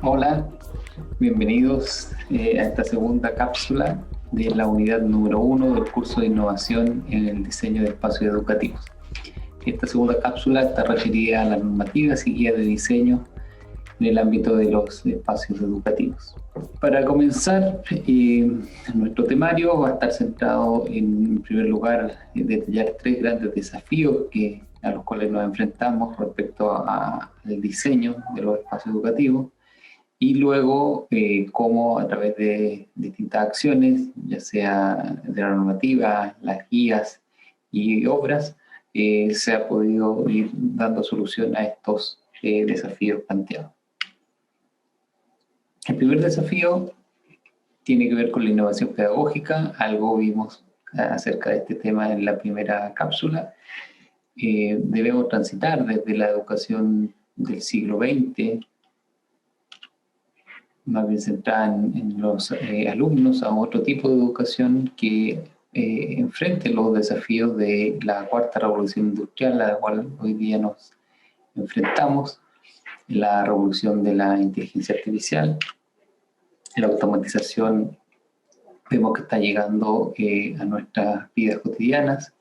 Hola, bienvenidos a esta segunda cápsula de la unidad número 1 del curso de innovación en el diseño de espacios educativos. Esta segunda cápsula está referida a las normativas y guías de diseño en el ámbito de los espacios educativos. Para comenzar, nuestro temario va a estar centrado en primer lugar en detallar 3 grandes desafíos a los cuales nos enfrentamos respecto al diseño de los espacios educativos. Y luego, cómo a través de distintas acciones, ya sea de la normativa, las guías y obras, se ha podido ir dando solución a estos desafíos planteados. El primer desafío tiene que ver con la innovación pedagógica. Algo vimos acerca de este tema en la primera cápsula. Debemos transitar desde la educación del siglo XX, más bien centrada en los alumnos, a otro tipo de educación que enfrente los desafíos de la cuarta revolución industrial, a la cual hoy día nos enfrentamos, la revolución de la inteligencia artificial, la automatización. Vemos que está llegando a nuestras vidas cotidianas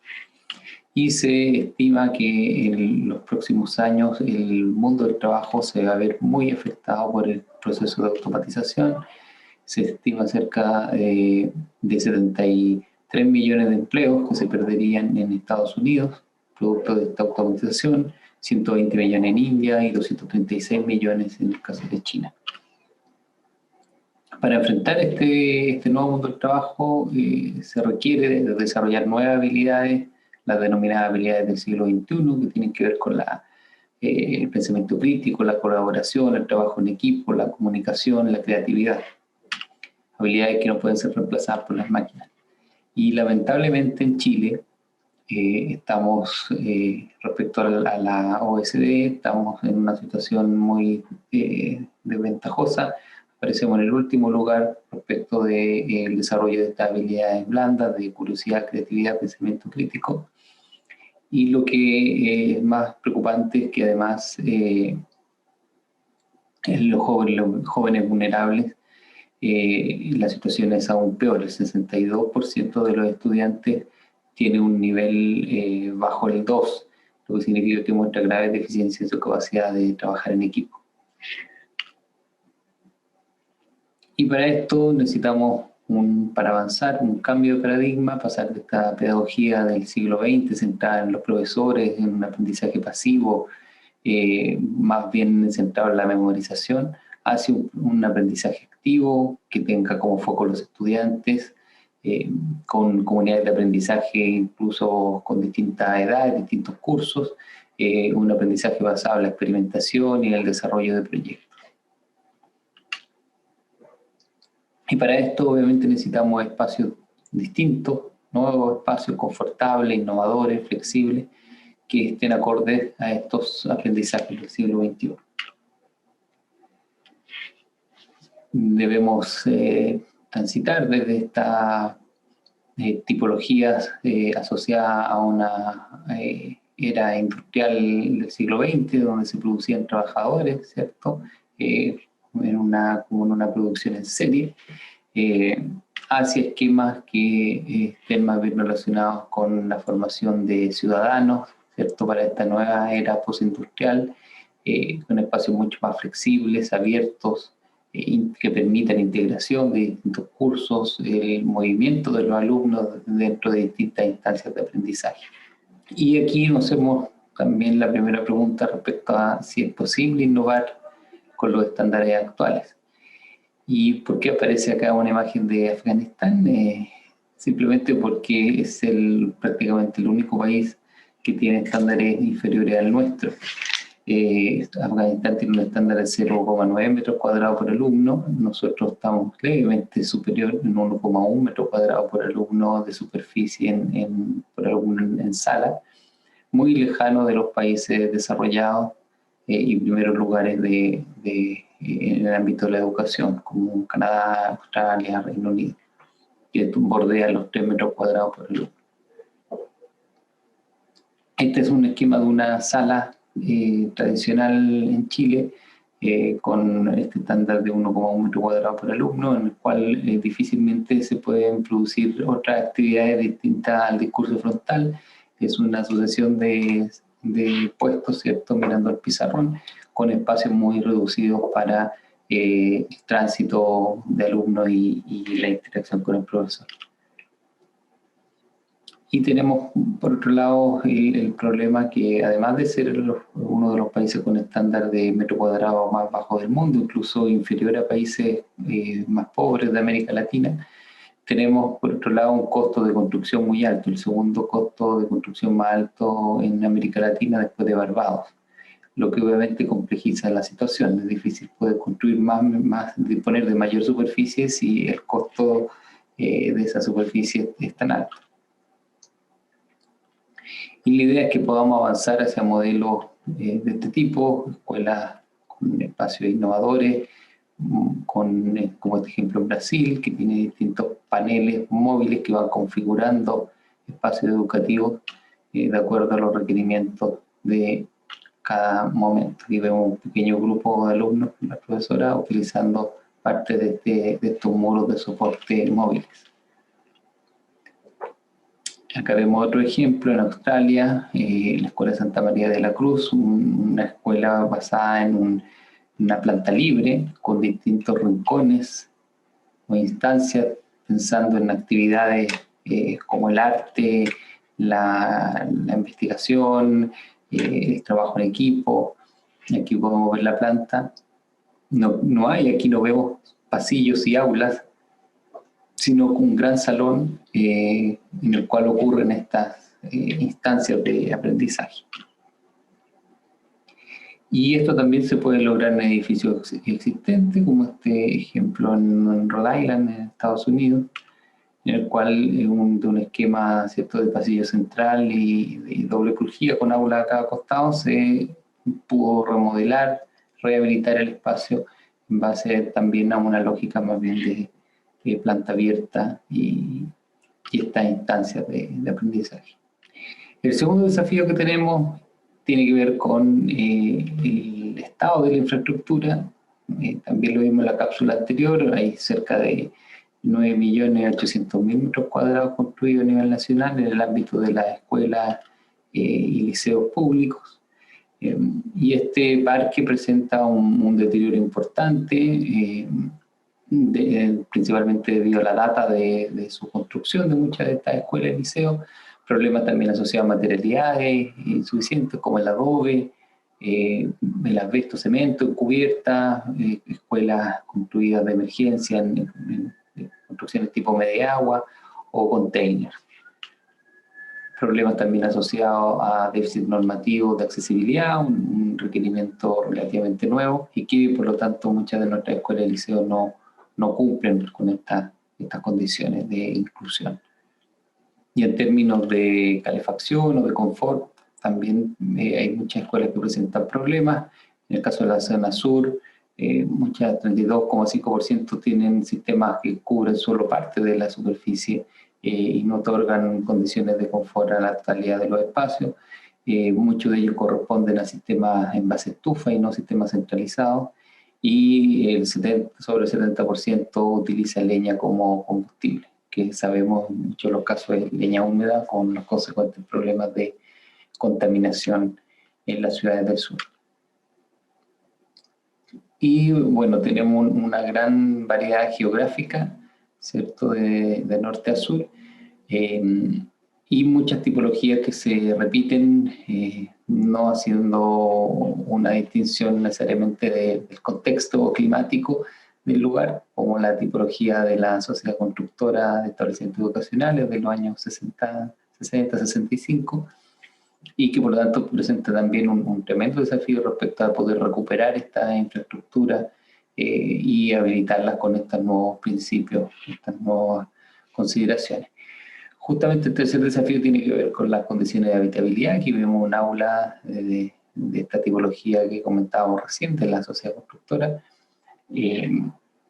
y se estima que en los próximos años el mundo del trabajo se va a ver muy afectado por el proceso de automatización. Se estima cerca de 73 millones de empleos que se perderían en Estados Unidos, producto de esta automatización, 120 millones en India y 236 millones en el caso de China. Para enfrentar este nuevo mundo del trabajo se requiere de desarrollar nuevas habilidades, las denominadas habilidades del siglo XXI, que tienen que ver con el pensamiento crítico, la colaboración, el trabajo en equipo, la comunicación, la creatividad. Habilidades que no pueden ser reemplazadas por las máquinas. Y lamentablemente en Chile estamos, respecto a la OECD, estamos en una situación muy desventajosa. Aparecemos en el último lugar respecto del desarrollo de estas habilidades blandas, de curiosidad, creatividad, pensamiento crítico. Y lo que es más preocupante es que además en los jóvenes vulnerables la situación es aún peor. El 62% de los estudiantes tiene un nivel bajo el 2, lo que significa que muestra graves deficiencias en su capacidad de trabajar en equipo. Y para esto necesitamos, para avanzar, un cambio de paradigma, pasar de esta pedagogía del siglo XX centrada en los profesores, en un aprendizaje pasivo, más bien centrado en la memorización, hacia un aprendizaje activo que tenga como foco los estudiantes, con comunidades de aprendizaje incluso con distintas edades, distintos cursos, un aprendizaje basado en la experimentación y en el desarrollo de proyectos. Y para esto obviamente necesitamos espacios distintos, nuevos espacios confortables, innovadores, flexibles, que estén acordes a estos aprendizajes del siglo XXI. Debemos transitar desde estas tipologías asociadas a una era industrial del siglo XX, donde se producían trabajadores, ¿cierto? Como en una producción en serie, hacia esquemas que estén más bien relacionados con la formación de ciudadanos, ¿cierto? Para esta nueva era postindustrial, con espacios mucho más flexibles, abiertos, que permitan integración de distintos cursos, el movimiento de los alumnos dentro de distintas instancias de aprendizaje. Y aquí nos hacemos también la primera pregunta respecto a si es posible innovar con los estándares actuales. ¿Y por qué aparece acá una imagen de Afganistán? Simplemente porque es prácticamente el único país que tiene estándares inferiores al nuestro. Afganistán tiene un estándar de 0,9 metros cuadrados por alumno. Nosotros estamos levemente superior, en 1,1 metros cuadrados por alumno de superficie por alumno en sala, muy lejano de los países desarrollados y primeros lugares en el ámbito de la educación, como Canadá, Australia, Reino Unido, que bordea los 3 metros cuadrados por alumno. Este es un esquema de una sala tradicional en Chile, con este estándar de 1,1 metro cuadrado por alumno, en el cual difícilmente se pueden producir otras actividades distintas al discurso frontal. Es una asociación de puestos, ¿cierto?, mirando al pizarrón, con espacios muy reducidos para el tránsito de alumnos y la interacción con el profesor. Y tenemos, por otro lado, el problema que, además de ser uno de los países con estándar de metro cuadrado más bajo del mundo, incluso inferior a países más pobres de América Latina, tenemos, por otro lado, un costo de construcción muy alto, el segundo costo de construcción más alto en América Latina después de Barbados, lo que obviamente complejiza la situación. Es difícil poder construir disponer de mayor superficie si el costo de esa superficie es tan alto. Y la idea es que podamos avanzar hacia modelos de este tipo, escuelas con espacios innovadores, como este ejemplo en Brasil, que tiene distintos paneles móviles que van configurando espacios educativos de acuerdo a los requerimientos de cada momento. Y vemos un pequeño grupo de alumnos, la profesora, utilizando parte de estos muros de soporte móviles. Acá vemos otro ejemplo en Australia, la Escuela Santa María de la Cruz, una escuela basada en una planta libre con distintos rincones o instancias, pensando en actividades como el arte, la investigación, el trabajo en equipo. Aquí podemos ver la planta. Aquí no vemos pasillos y aulas, sino un gran salón en el cual ocurren estas instancias de aprendizaje. Y esto también se puede lograr en edificios existentes, como este ejemplo en Rhode Island, en Estados Unidos, en el cual de un esquema, ¿cierto?, de pasillo central y doble crujía con aula a cada costado, se pudo remodelar, rehabilitar el espacio en base también a una lógica más bien de planta abierta y estas instancias de aprendizaje. El segundo desafío que tenemos tiene que ver con el estado de la infraestructura. También lo vimos en la cápsula anterior, hay cerca de 9.800.000 metros cuadrados construidos a nivel nacional en el ámbito de las escuelas y liceos públicos. Y este parque presenta un deterioro importante, principalmente debido a la data de su construcción de muchas de estas escuelas y liceos, problemas también asociados a materialidades insuficientes como el adobe, el asbesto, cemento, cubiertas, escuelas construidas de emergencia en construcciones tipo media agua o containers. Problemas también asociados a déficit normativo de accesibilidad, un requerimiento relativamente nuevo y que por lo tanto muchas de nuestras escuelas y liceos no cumplen con estas condiciones de inclusión. Y en términos de calefacción o de confort, también hay muchas escuelas que presentan problemas. En el caso de la zona sur, muchas, 32,5% tienen sistemas que cubren solo parte de la superficie y no otorgan condiciones de confort a la totalidad de los espacios. Muchos de ellos corresponden a sistemas en base estufa y no sistemas centralizados. Y sobre el 70% utiliza leña como combustible, que sabemos en muchos de los casos es leña húmeda con los consecuentes problemas de contaminación en las ciudades del sur. Y bueno, tenemos una gran variedad geográfica, ¿cierto?, de norte a sur, y muchas tipologías que se repiten, no haciendo una distinción necesariamente del contexto climático del lugar, como la tipología de la sociedad constructora de establecimientos educacionales de los años 60, 60, 65, y que por lo tanto presenta también un tremendo desafío respecto a poder recuperar esta infraestructura y habilitarlas con estos nuevos principios, estas nuevas consideraciones. Justamente el tercer desafío tiene que ver con las condiciones de habitabilidad. Aquí vemos un aula de esta tipología que comentábamos recién, de la sociedad constructora.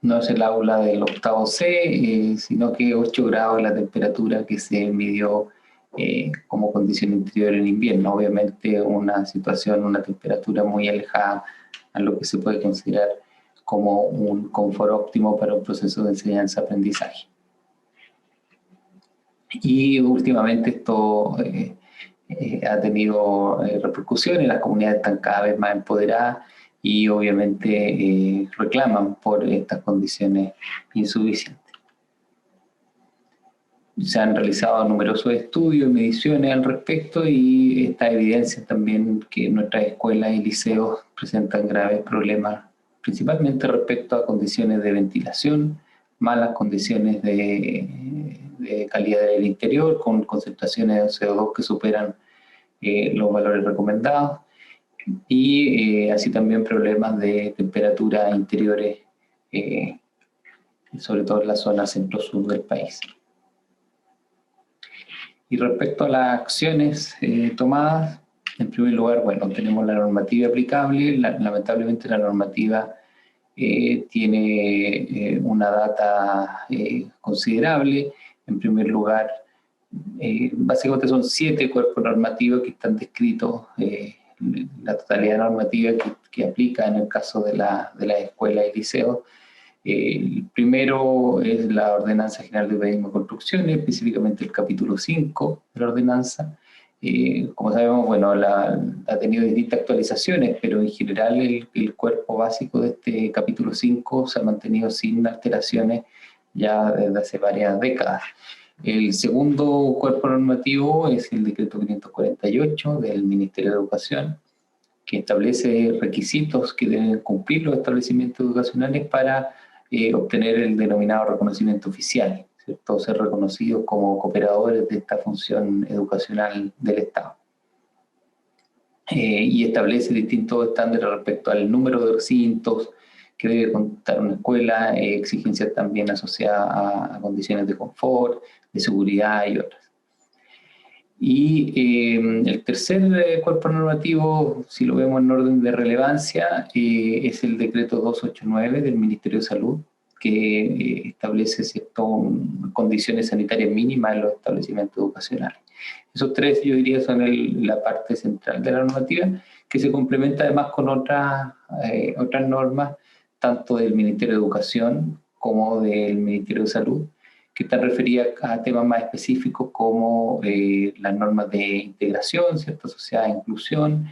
No es el aula del octavo C, sino que 8 grados la temperatura que se midió como condición interior en invierno. Obviamente una situación, una temperatura muy alejada a lo que se puede considerar como un confort óptimo para un proceso de enseñanza-aprendizaje. Y últimamente esto ha tenido repercusiones, las comunidades están cada vez más empoderadas y obviamente reclaman por estas condiciones insuficientes. Se han realizado numerosos estudios y mediciones al respecto y esta evidencia también que nuestras escuelas y liceos presentan graves problemas, principalmente respecto a condiciones de ventilación, malas condiciones de calidad del interior, con concentraciones de CO2 que superan los valores recomendados, y así también problemas de temperaturas interiores, sobre todo en la zona centro-sur del país. Y respecto a las acciones tomadas, en primer lugar, bueno, tenemos la normativa aplicable. Lamentablemente la normativa tiene una data considerable. En primer lugar, básicamente son 7 cuerpos normativos que están descritos, la totalidad normativa que aplica en el caso de las escuelas y liceos. El primero es la Ordenanza General de Urbanismo y Construcción, específicamente el capítulo 5 de la ordenanza. Como sabemos, bueno, ha tenido distintas actualizaciones, pero en general el cuerpo básico de este capítulo 5 se ha mantenido sin alteraciones ya desde hace varias décadas. El segundo cuerpo normativo es el decreto 548 del Ministerio de Educación, que establece requisitos que deben cumplir los establecimientos educacionales para obtener el denominado reconocimiento oficial, ¿cierto? Ser reconocidos como cooperadores de esta función educacional del Estado. Y establece distintos estándares respecto al número de recintos que debe contar una escuela, exigencias también asociadas a condiciones de confort, de seguridad y otras. Y el tercer cuerpo normativo, si lo vemos en orden de relevancia, es el decreto 289 del Ministerio de Salud, que establece ciertas condiciones sanitarias mínimas en los establecimientos educacionales. Esos tres, yo diría, son la parte central de la normativa, que se complementa además con otras normas, tanto del Ministerio de Educación como del Ministerio de Salud, que están referidas a temas más específicos como las normas de integración, ¿cierto? Asociadas a inclusión,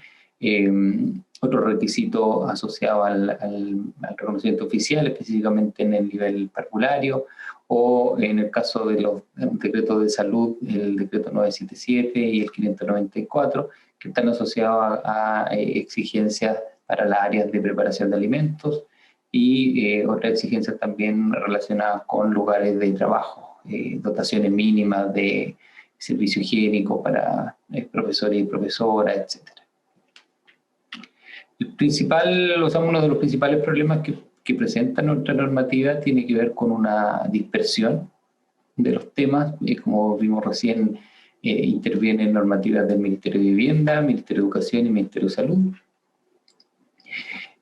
otros requisitos asociados al reconocimiento oficial, específicamente en el nivel parvulario, o en el caso de los decretos de salud, el decreto 977 y el 594, que están asociados a exigencias para las áreas de preparación de alimentos, y otras exigencias también relacionadas con lugares de trabajo, dotaciones mínimas de servicio higiénico para profesores y profesoras, etc. Uno de los principales problemas que presenta nuestra normativa tiene que ver con una dispersión de los temas, como vimos recién, intervienen normativas del Ministerio de Vivienda, Ministerio de Educación y Ministerio de Salud.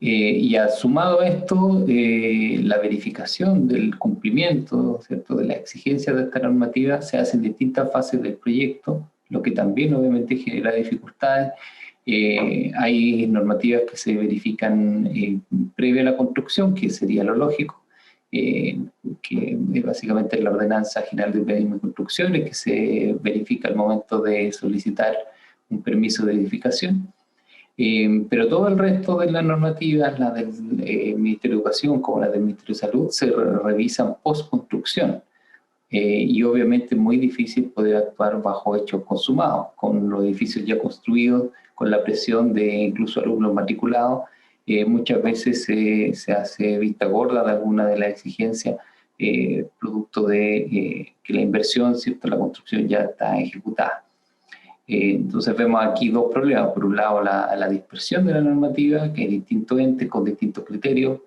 Y sumado a esto, la verificación del cumplimiento, ¿cierto?, de la exigencia de esta normativa se hace en distintas fases del proyecto, lo que también obviamente genera dificultades. Hay normativas que se verifican previa a la construcción, que sería lo lógico, que básicamente es la Ordenanza General de Urbanismo y Construcción, que se verifica al momento de solicitar un permiso de edificación. Pero todo el resto de las normativas, las del Ministerio de Educación como las del Ministerio de Salud, se revisan post-construcción. Y obviamente es muy difícil poder actuar bajo hechos consumados, con los edificios ya construidos, con la presión de incluso alumnos matriculados. Muchas veces se hace vista gorda de alguna de las exigencias, producto de que la inversión, ¿cierto?, la construcción ya está ejecutada. Entonces vemos aquí dos problemas. Por un lado, la dispersión de la normativa, que hay distintos entes con distintos criterios,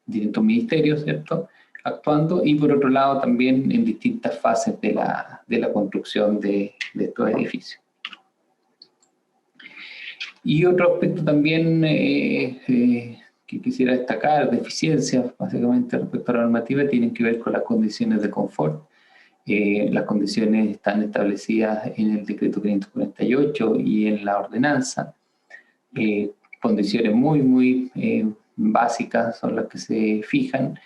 distintos ministerios, ¿cierto?, actuando, y por otro lado también en distintas fases de la construcción de estos edificios. Y otro aspecto también que quisiera destacar, deficiencias básicamente respecto a la normativa, tienen que ver con las condiciones de confort. Las condiciones están establecidas en el decreto 548 y en la ordenanza. condiciones muy básicas son las que se fijan.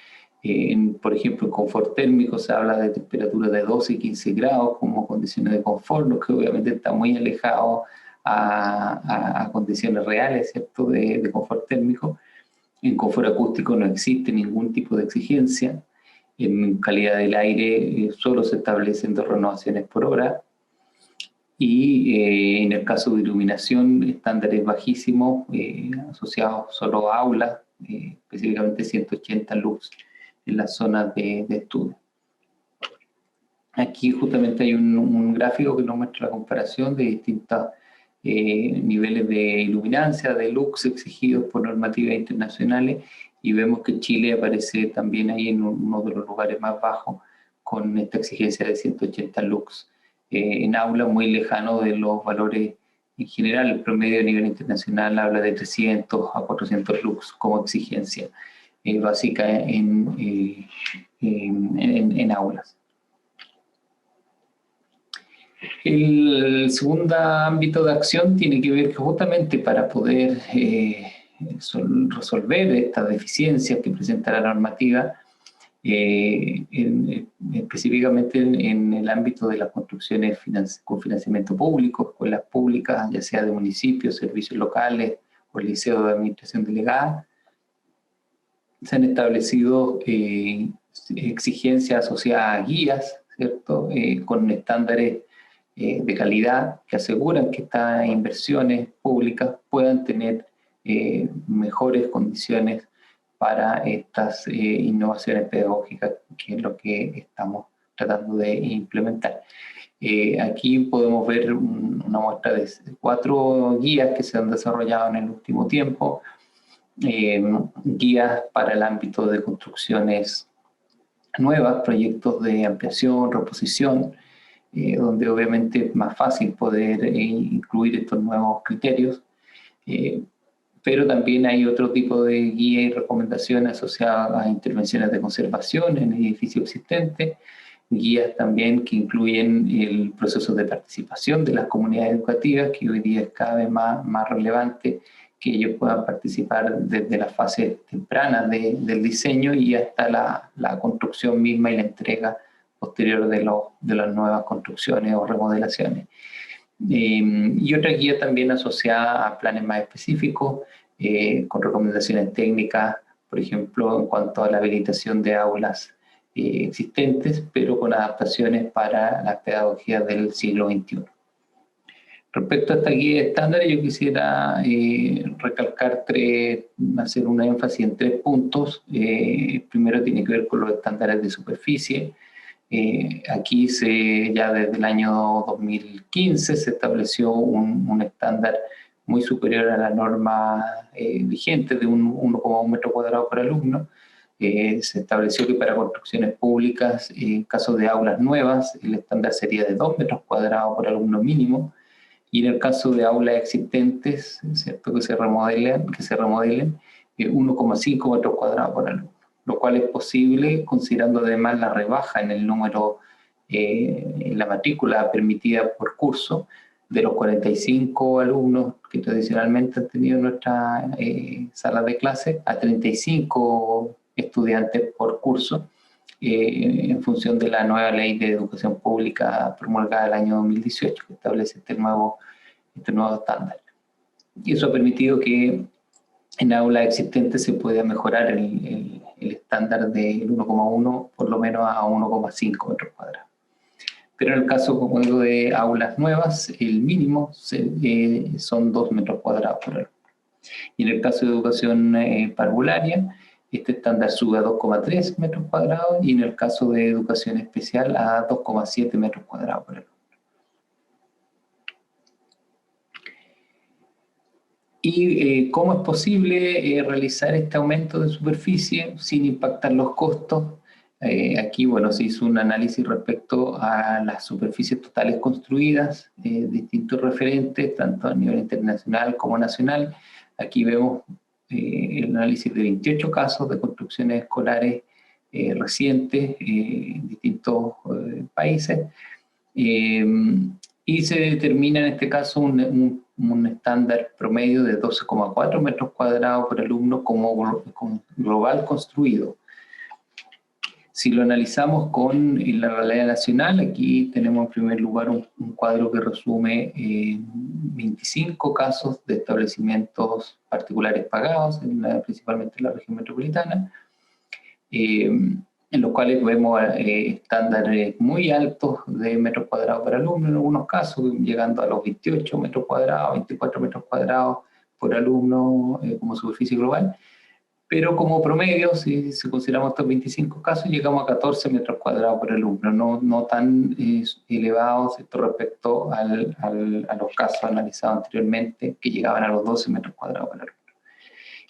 Por ejemplo, en confort térmico se habla de temperaturas de 12 y 15 grados como condiciones de confort, lo que obviamente está muy alejado a condiciones reales, ¿cierto?, de confort térmico. En confort acústico no existe ningún tipo de exigencia. En calidad del aire solo se establecen 2 renovaciones por hora. Y en el caso de iluminación, estándares bajísimos asociados solo a aulas, específicamente 180 lux en las zonas de estudio. Aquí justamente hay un gráfico que nos muestra la comparación de distintos niveles de iluminancia, de lux exigidos por normativas internacionales, y vemos que Chile aparece también ahí en uno de los lugares más bajos con esta exigencia de 180 lux en aula, muy lejano de los valores en general. El promedio a nivel internacional habla de 300 a 400 lux como exigencia básica en aulas. El segundo ámbito de acción tiene que ver que justamente para poder resolver estas deficiencias que presenta la normativa, específicamente en el ámbito de las construcciones con financiamiento público, escuelas públicas, ya sea de municipios, servicios locales o liceos de administración delegada, se han establecido exigencias asociadas a guías, ¿cierto?, con estándares de calidad que aseguran que estas inversiones públicas puedan tener mejores condiciones para estas innovaciones pedagógicas, que es lo que estamos tratando de implementar. Aquí podemos ver una muestra de 4 guías que se han desarrollado en el último tiempo, guías para el ámbito de construcciones nuevas, proyectos de ampliación, reposición, donde obviamente es más fácil poder incluir estos nuevos criterios, pero también hay otro tipo de guía y recomendaciones asociadas a intervenciones de conservación en edificios existentes, guías también que incluyen el proceso de participación de las comunidades educativas, que hoy día es cada vez más relevante que ellos puedan participar desde las fases tempranas del diseño y hasta la construcción misma y la entrega posterior de las nuevas construcciones o remodelaciones. Y otra guía también asociada a planes más específicos, con recomendaciones técnicas, por ejemplo, en cuanto a la habilitación de aulas existentes, pero con adaptaciones para las pedagogías del siglo XXI. Respecto a esta guía de estándares, yo quisiera recalcar hacer un énfasis en 3 puntos. Primero tiene que ver con los estándares de superficie. Aquí ya desde el año 2015 se estableció un estándar muy superior a la norma vigente de 1,1 metro cuadrado por alumno. Se estableció que para construcciones públicas, en caso de aulas nuevas, el estándar sería de 2 metros cuadrados por alumno mínimo, y en el caso de aulas existentes, ¿cierto?, que se remodelen, 1,5 metros cuadrados por alumno, lo cual es posible considerando además la rebaja en el número, en la matrícula permitida por curso, de los 45 alumnos que tradicionalmente han tenido nuestra sala de clase, a 35 estudiantes por curso, en función de la nueva ley de educación pública promulgada el año 2018, que establece este nuevo estándar. Y eso ha permitido que en aulas existentes se pueda mejorar el estándar del 1,1 por lo menos a 1,5 metros cuadrados. Pero en el caso, como digo, de aulas nuevas, el mínimo son 2 metros cuadrados por alumno. Y en el caso de educación parvularia, este estándar sube a 2,3 metros cuadrados, y en el caso de educación especial a 2,7 metros cuadrados por alumno. ¿Y cómo es posible realizar este aumento de superficie sin impactar los costos? Aquí, bueno, se hizo un análisis respecto a las superficies totales construidas, distintos referentes, tanto a nivel internacional como nacional. Aquí vemos el análisis de 28 casos de construcciones escolares recientes en distintos países. Y se determina en este caso un un estándar promedio de 12,4 metros cuadrados por alumno como global construido. Si lo analizamos con la realidad nacional, aquí tenemos en primer lugar un cuadro que resume 25 casos de establecimientos particulares pagados, principalmente en la región metropolitana, en los cuales vemos estándares muy altos de metros cuadrados por alumno, en algunos casos llegando a los 28 metros cuadrados, 24 metros cuadrados por alumno como superficie global. Pero como promedio, si consideramos estos 25 casos, llegamos a 14 metros cuadrados por alumno, no tan elevados respecto a los casos analizados anteriormente, que llegaban a los 12 metros cuadrados por alumno.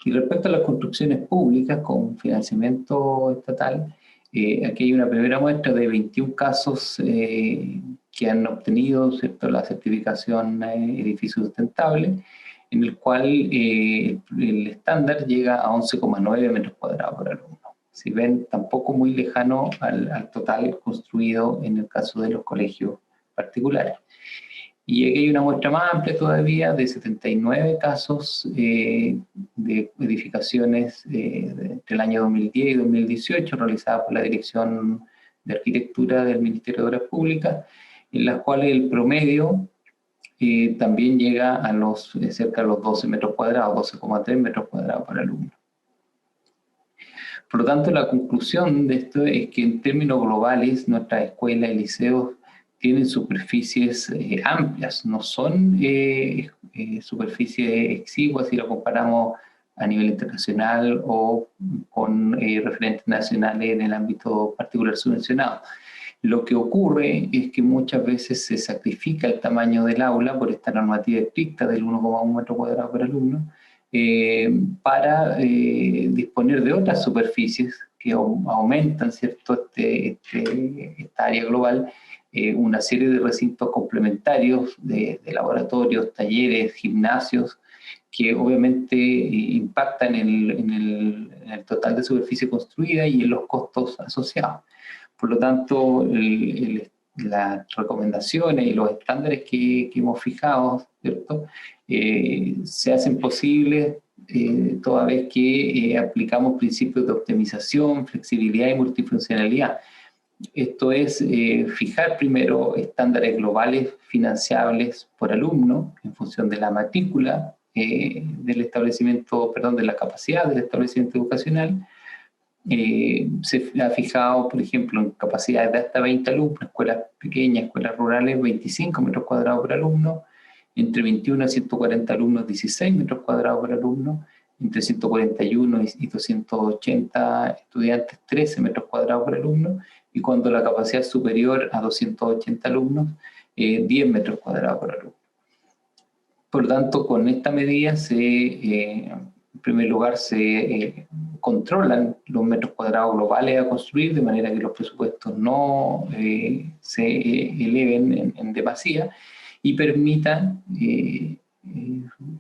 Y respecto a las construcciones públicas con financiamiento estatal, aquí hay una primera muestra de 21 casos que han obtenido, ¿cierto?, la certificación edificio sustentable, en el cual el estándar llega a 11,9 metros cuadrados por alumno. Si ven, tampoco muy lejano al total construido en el caso de los colegios particulares. Y aquí hay una muestra más amplia todavía de 79 casos de edificaciones entre el año 2010 y 2018 realizadas por la Dirección de Arquitectura del Ministerio de Obras Públicas, en las cuales el promedio también llega a cerca de los 12 metros cuadrados, 12,3 metros cuadrados por alumno. Por lo tanto, la conclusión de esto es que en términos globales nuestras escuelas y liceos tienen superficies amplias, no son superficies exiguas si lo comparamos a nivel internacional o con referentes nacionales en el ámbito particular subvencionado. Lo que ocurre es que muchas veces se sacrifica el tamaño del aula por esta normativa estricta del 1,1 metro cuadrado por alumno para disponer de otras superficies que aumentan, ¿cierto?, esta área global, una serie de recintos complementarios de laboratorios, talleres, gimnasios, que obviamente impactan en el total de superficie construida y en los costos asociados. Por lo tanto, las recomendaciones y los estándares que hemos fijado, ¿cierto?, se hacen posibles toda vez que aplicamos principios de optimización, flexibilidad y multifuncionalidad. Esto es fijar primero estándares globales financiables por alumno en función de la matrícula del establecimiento, perdón, de la capacidad del establecimiento educacional. Se ha fijado, por ejemplo, en capacidades de hasta 20 alumnos, escuelas pequeñas, escuelas rurales, 25 metros cuadrados por alumno, entre 21 a 140 alumnos, 16 metros cuadrados por alumno, entre 141 y 280 estudiantes, 13 metros cuadrados por alumno, y cuando la capacidad es superior a 280 alumnos, 10 metros cuadrados por alumno. Por lo tanto, con esta medida en primer lugar, se controlan los metros cuadrados globales a construir, de manera que los presupuestos no se eleven en demasía y permitan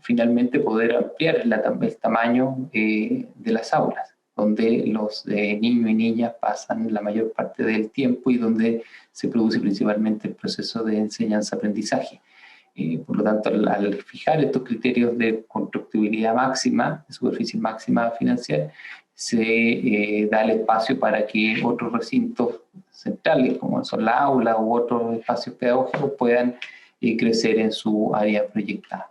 finalmente poder ampliar el tamaño de las aulas, donde los niños y niñas pasan la mayor parte del tiempo y donde se produce principalmente el proceso de enseñanza-aprendizaje. Por lo tanto, al fijar estos criterios de constructibilidad máxima, de superficie máxima financiera, se da el espacio para que otros recintos centrales, como son la aula u otros espacios pedagógicos, puedan crecer en su área proyectada.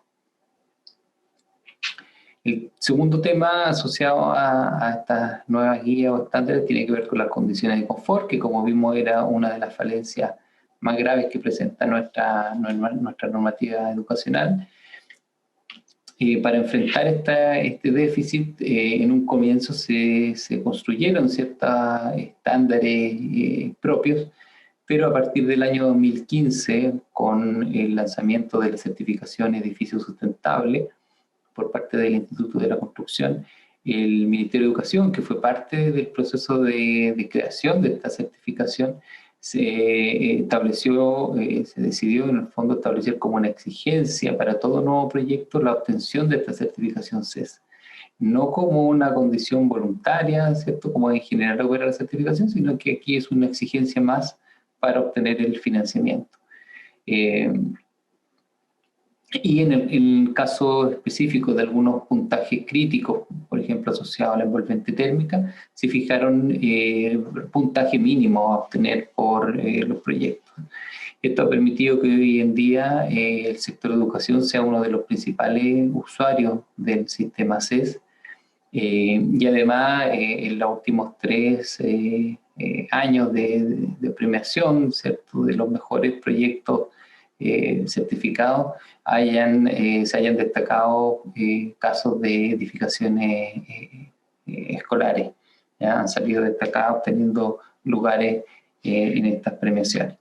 El segundo tema asociado a estas nuevas guías o estándares tiene que ver con las condiciones de confort, que como vimos era una de las falencias más graves que presenta nuestra normativa educacional. Para enfrentar este déficit, en un comienzo se construyeron ciertos estándares propios, pero a partir del año 2015, con el lanzamiento de la certificación Edificio Sustentable por parte del Instituto de la Construcción, el Ministerio de Educación, que fue parte del proceso de creación de esta certificación, se decidió en el fondo establecer como una exigencia para todo nuevo proyecto la obtención de esta certificación CES. No como una condición voluntaria, ¿cierto?, como en general opera la certificación, sino que aquí es una exigencia más para obtener el financiamiento. Y en el caso específico de algunos puntajes críticos, por ejemplo, asociados a la envolvente térmica, se fijaron puntaje mínimo a obtener por los proyectos. Esto ha permitido que hoy en día el sector de educación sea uno de los principales usuarios del sistema CES, y además en los últimos 3 años de premiación, ¿cierto?, de los mejores proyectos certificados, se hayan destacado casos de edificaciones escolares. ¿Ya? Han salido destacados obteniendo lugares en estas premiaciones.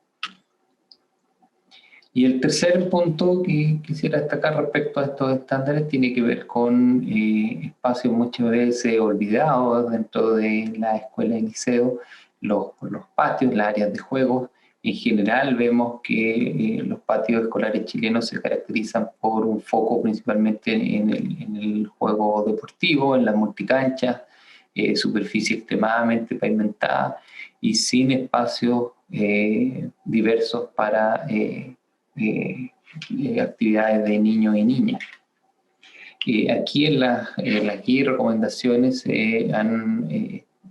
Y el tercer punto que quisiera destacar respecto a estos estándares tiene que ver con espacios muchas veces olvidados dentro de la escuela y liceo, los patios, las áreas de juegos. En general vemos que los patios escolares chilenos se caracterizan por un foco principalmente en el juego deportivo, en las multicanchas, superficie extremadamente pavimentada y sin espacios diversos para actividades de niños y niñas. Aquí en las guías y recomendaciones se han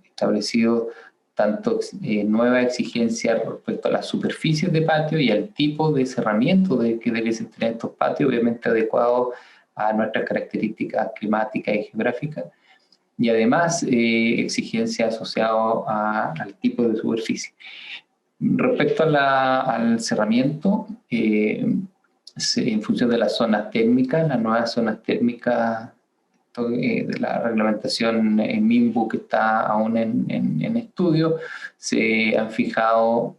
establecido tanto nuevas exigencias respecto a las superficies de patio y al tipo de cerramiento que deben tener estos patios, obviamente adecuados a nuestras características climáticas y geográficas, y además exigencias asociadas al tipo de superficie. Respecto al cerramiento, en función de las zonas térmicas, las nuevas zonas térmicas de la reglamentación en MIMBU que está aún en estudio, se han fijado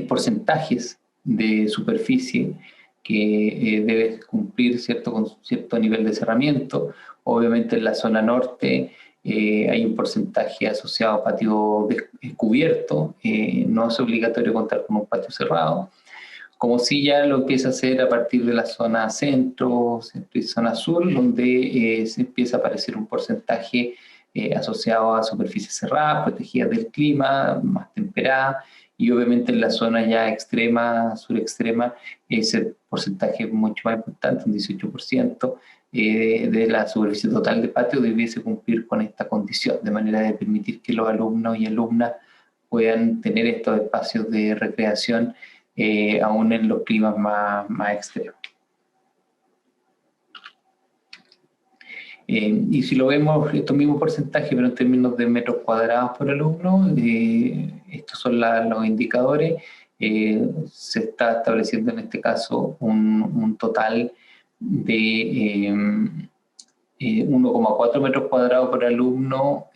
porcentajes de superficie que debe cumplir con cierto nivel de cerramiento. Obviamente en la zona norte hay un porcentaje asociado a patio cubierto, no es obligatorio contar con un patio cerrado, como si ya lo empieza a hacer a partir de la zona centro y zona sur, donde se empieza a aparecer un porcentaje asociado a superficies cerradas, protegidas del clima, más temperadas, y obviamente en la zona ya extrema, surextrema, ese porcentaje es mucho más importante, un 18%, de la superficie total de patio debiese cumplir con esta condición, de manera de permitir que los alumnos y alumnas puedan tener estos espacios de recreación aún en los climas más extremos. Y si lo vemos, estos mismos porcentajes, pero en términos de metros cuadrados por alumno, estos son los indicadores. Se está estableciendo en este caso un total de 1,4 metros cuadrados por alumno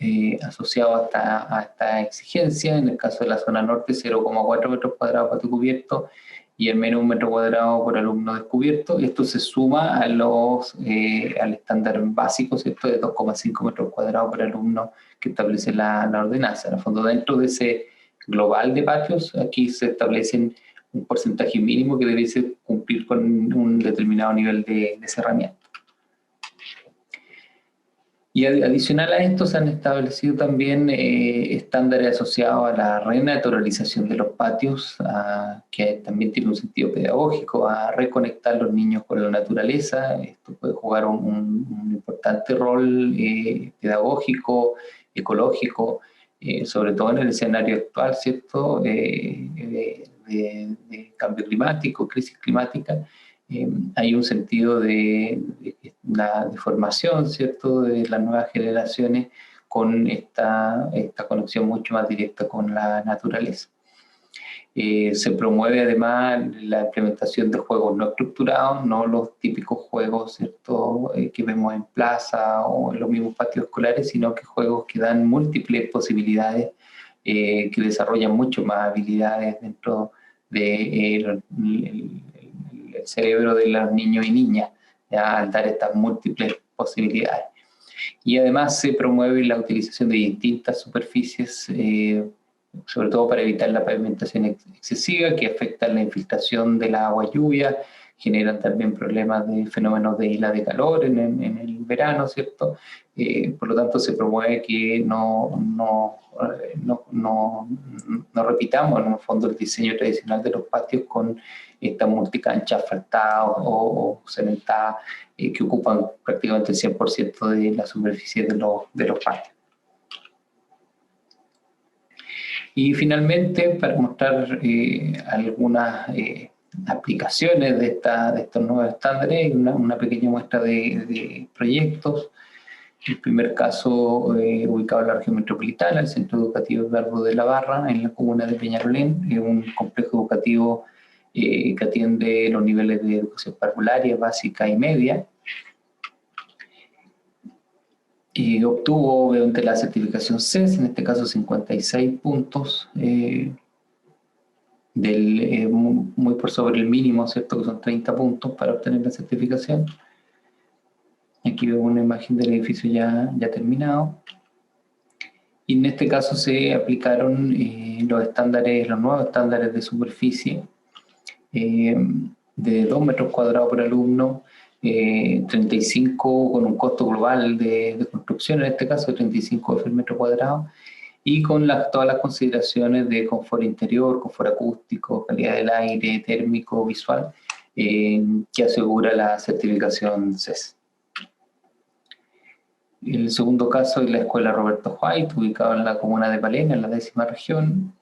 asociado a esta exigencia. En el caso de la zona norte, 0,4 metros cuadrados patio cubierto y al menos 1 metro cuadrado por alumno descubierto. Esto se suma al estándar básico, ¿cierto?, de 2,5 metros cuadrados por alumno que establece la ordenanza. En el fondo, dentro de ese global de patios, aquí se establecen un porcentaje mínimo que debe cumplir con un determinado nivel de cerramiento. Y adicional a esto se han establecido también estándares asociados a la renaturalización de los patios, que también tiene un sentido pedagógico, a reconectar a los niños con la naturaleza. Esto puede jugar un importante rol pedagógico, ecológico, sobre todo en el escenario actual, ¿cierto?, de cambio climático, crisis climática. Hay un sentido de formación, ¿cierto?, de las nuevas generaciones con esta conexión mucho más directa con la naturaleza. Se promueve además la implementación de juegos no estructurados, no los típicos juegos, ¿cierto?, que vemos en plaza o en los mismos patios escolares, sino que juegos que dan múltiples posibilidades, que desarrollan mucho más habilidades dentro de el cerebro de los niños y niñas, ya, al dar estas múltiples posibilidades. Y además se promueve la utilización de distintas superficies, sobre todo para evitar la pavimentación excesiva que afecta la infiltración del agua lluvia, generan también problemas de fenómenos de isla de calor en el verano, ¿cierto? Por lo tanto, se promueve que no repitamos en el fondo el diseño tradicional de los patios con estas multicanchas asfaltadas o cementadas que ocupan prácticamente el 100% de la superficie de los patios. Y finalmente, para mostrar algunas aplicaciones de estos nuevos estándares, una pequeña muestra de proyectos. El primer caso ubicado en la región metropolitana, el Centro Educativo Eduardo de la Barra, en la comuna de Peñalolén, es un complejo educativo que atiende los niveles de educación parvularia, básica y media. Obtuvo obviamente la certificación CES, en este caso 56 puntos, muy por sobre el mínimo, ¿cierto? Que son 30 puntos para obtener la certificación. Aquí vemos una imagen del edificio ya terminado. Y en este caso se aplicaron los nuevos estándares de superficie de 2 metros cuadrados por alumno, 35 con un costo global de construcción, en este caso 35 por metro cuadrado, y con todas las consideraciones de confort interior, confort acústico, calidad del aire, térmico, visual, que asegura la certificación CES. El segundo caso es la Escuela Roberto White, ubicada en la comuna de Palena, en la 10ª región,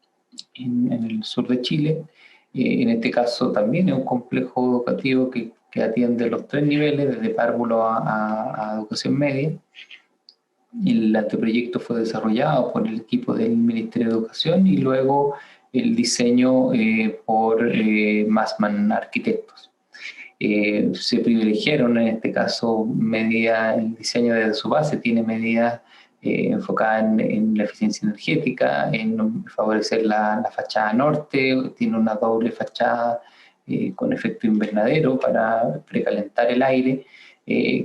en el sur de Chile. En este caso también es un complejo educativo que atiende los 3 niveles, desde párvulo a educación media. El anteproyecto fue desarrollado por el equipo del Ministerio de Educación y luego el diseño por Massman Arquitectos. Se privilegiaron en este caso el diseño desde su base tiene medidas enfocadas en la eficiencia energética, en favorecer la fachada norte, tiene una doble fachada con efecto invernadero para precalentar el aire,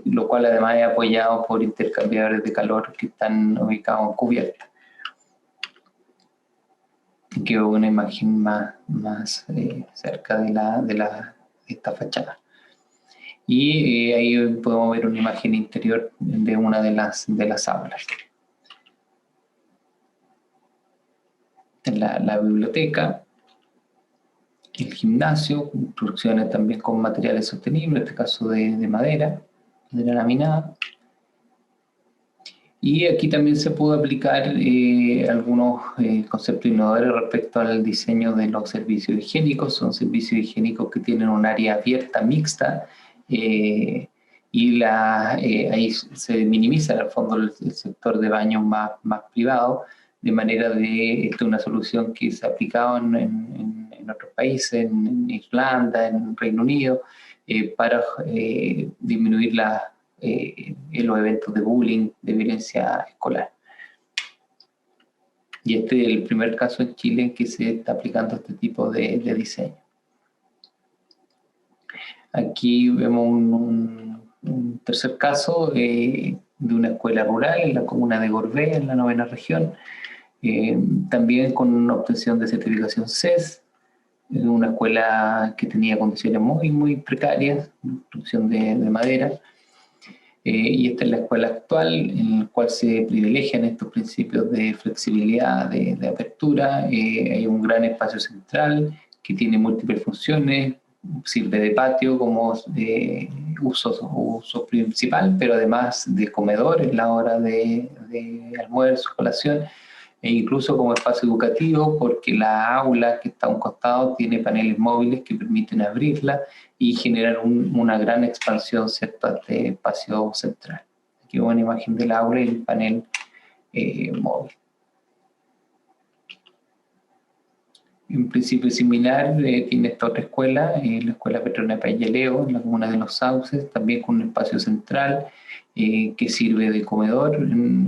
lo cual además es apoyado por intercambiadores de calor que están ubicados en cubierta. Aquí veo una imagen más cerca de esta fachada. Y ahí podemos ver una imagen interior de una de las aulas. La biblioteca, el gimnasio, construcciones también con materiales sostenibles, en este caso de madera laminada. Y aquí también se pudo aplicar algunos conceptos innovadores respecto al diseño de los servicios higiénicos. Son servicios higiénicos que tienen un área abierta, mixta, y ahí se minimiza en el fondo el sector de baños más privado, de manera de una solución que se ha aplicado en otros países, en Irlanda, en Reino Unido, para disminuir los eventos de bullying, de violencia escolar. Y este es el primer caso en Chile en que se está aplicando este tipo de diseño. Aquí vemos un tercer caso de una escuela rural en la comuna de Gorbea, en la 9ª región, también con una obtención de certificación CES, una escuela que tenía condiciones muy precarias, construcción de madera, y esta es la escuela actual, en la cual se privilegian estos principios de flexibilidad, de apertura. Hay un gran espacio central que tiene múltiples funciones, sirve de patio como uso principal, pero además de comedor en la hora de almuerzo, colación, e incluso como espacio educativo, porque la aula que está a un costado tiene paneles móviles que permiten abrirla y generar una gran expansión, ¿cierto?, a este espacio central. Aquí vemos una imagen del aula y el panel móvil. Un principio similar tiene esta otra escuela, la Escuela Petronila Payaleo, en la comuna de Los Sauces, también con un espacio central que sirve de comedor.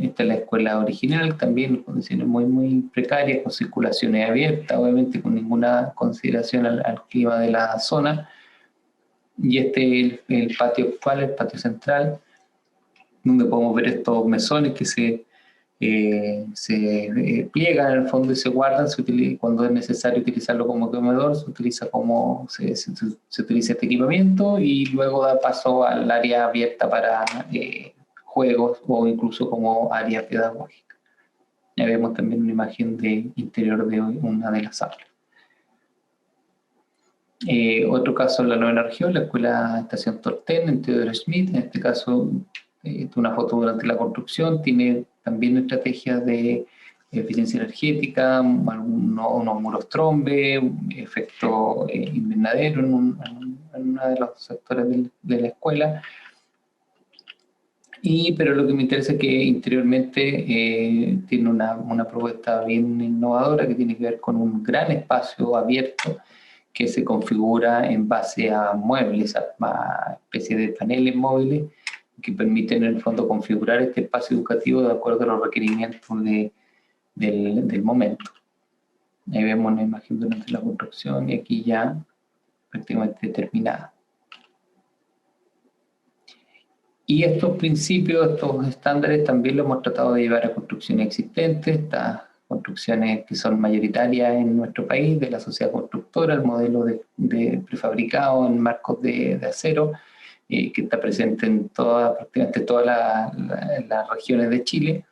Esta es la escuela original, también en condiciones muy precarias, con circulaciones abiertas, obviamente con ninguna consideración al clima de la zona. Y este es el patio actual, el patio central, donde podemos ver estos mesones que se se pliegan en el fondo y se guardan. Cuando es necesario utilizarlo como comedor, se utiliza este equipamiento y luego da paso al área abierta para juegos o incluso como área pedagógica. Ya vemos también una imagen de interior de una de las aulas. Otro caso en la novena región, la escuela Estación Torten en Theodor Schmidt. En este caso, una foto durante la construcción, tiene también estrategias de eficiencia energética, unos muros trombe, efecto invernadero en uno de los sectores de la escuela. Pero lo que me interesa es que interiormente tiene una propuesta bien innovadora que tiene que ver con un gran espacio abierto que se configura en base a muebles, a especie de paneles móviles que permiten en el fondo configurar este espacio educativo de acuerdo a los requerimientos del momento. Ahí vemos una imagen durante la construcción y aquí ya prácticamente terminada. Y estos principios, estos estándares también los hemos tratado de llevar a construcciones existentes, estas construcciones que son mayoritarias en nuestro país, de la sociedad constructora, el modelo de prefabricado en marcos de acero, que está presente en prácticamente todas las regiones de Chile,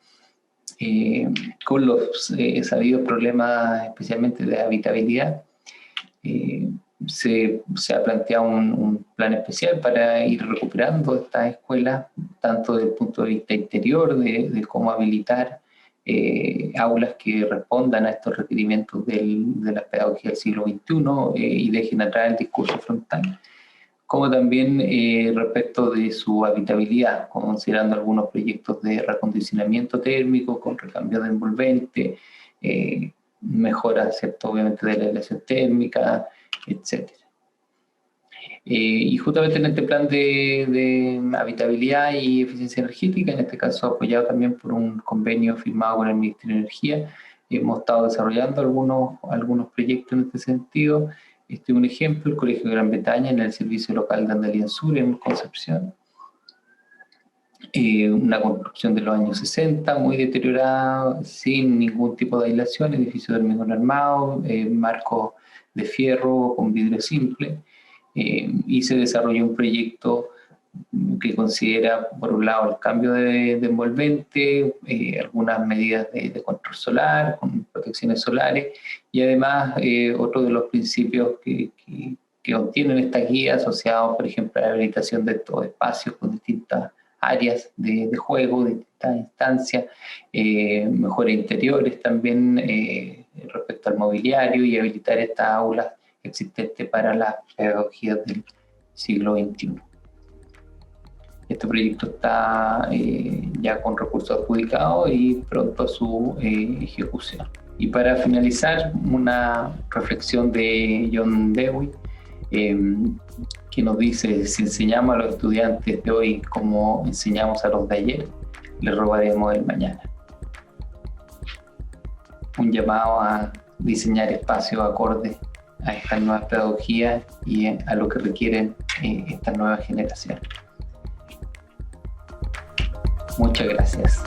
con los sabidos problemas especialmente de habitabilidad. Se ha planteado un plan especial para ir recuperando estas escuelas, tanto desde el punto de vista interior, de cómo habilitar aulas que respondan a estos requerimientos de la pedagogía del siglo XXI y dejen atrás el discurso frontal, como también respecto de su habitabilidad, considerando algunos proyectos de reacondicionamiento térmico con recambio de envolvente, mejora, ¿cierto?, obviamente de la aislación térmica, etc. Y justamente en este plan de habitabilidad y eficiencia energética, en este caso apoyado también por un convenio firmado con el Ministerio de Energía, hemos estado desarrollando algunos proyectos en este sentido. Este es un ejemplo, el Colegio de Gran Bretaña en el servicio local de Andalien Sur en Concepción. Una construcción de los años 60, muy deteriorada, sin ningún tipo de aislación, edificio de hormigón armado, marcos de fierro con vidrio simple, y se desarrolló un proyecto que considera, por un lado, el cambio de envolvente, algunas medidas de control solar, con protecciones solares, y además otro de los principios que contienen estas guías asociados, por ejemplo, a la habilitación de estos espacios con distintas áreas de juego, distintas instancias, mejoras interiores también respecto al mobiliario y habilitar estas aulas existentes para las pedagogías del siglo XXI. Este proyecto está ya con recursos adjudicados y pronto a su ejecución. Y para finalizar, una reflexión de John Dewey, que nos dice: si enseñamos a los estudiantes de hoy como enseñamos a los de ayer, les robaremos el mañana. Un llamado a diseñar espacios acordes a estas nuevas pedagogías y a lo que requieren estas nuevas generaciones. Muchas gracias.